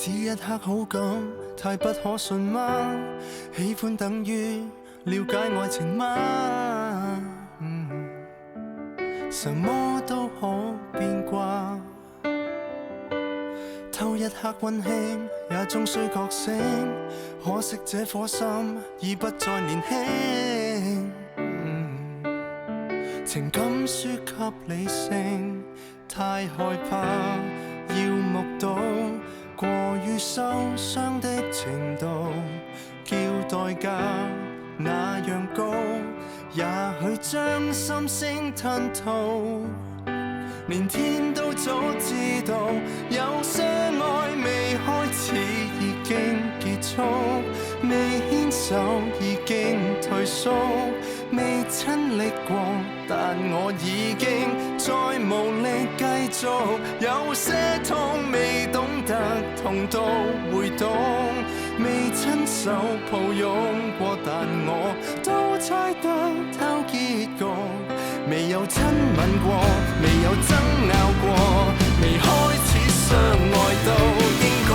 只一刻好感太不可信嗎？喜歡等於了解愛情嗎？什麼都可變卦，偷一刻溫馨也終須覺醒，可惜這顆心已不再年輕。情感輸給理性，太害怕要目睹過於受傷的程度，叫代價那樣高，也許將心聲吞吐。連天都早知道，有些愛未開始已經結束，未牽手已經退縮，未親歷過，但我已經再無力繼續。有些痛未懂得痛到會懂，未親手抱擁過，但我都猜得透結局。未有親吻過，未有爭拗過，未開始相愛都應該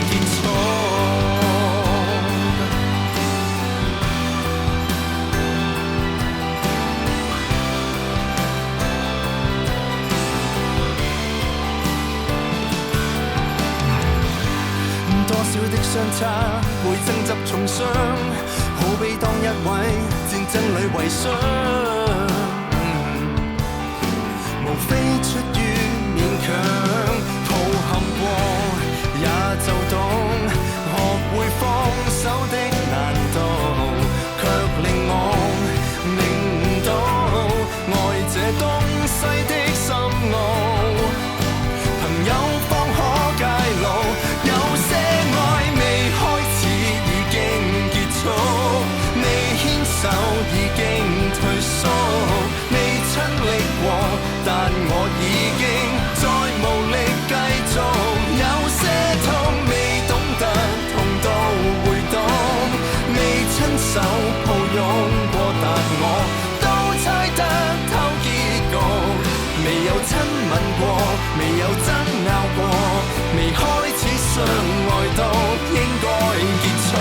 結束。多少的相差會爭執重傷，好比當一位戰爭裏遺孀。無非出於勉強，抱憾過也就懂，學會放手的難度，卻令我明悟到愛這東西的深奧。朋友方可解路，有些愛未開始已經結束，未牽手已經退縮，未親歷過，但我已經再無力繼續。有些痛未懂得痛到會懂，未親手抱擁過，但我都猜得透結局。未有親吻過，未有爭拗過，未開始相愛都應該結束。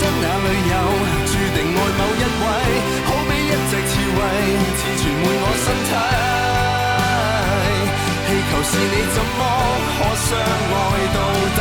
哪裏有注定愛某一位，好比一隻刺蝟，纏纏滿我身體。氣球是你怎麼可相愛到底？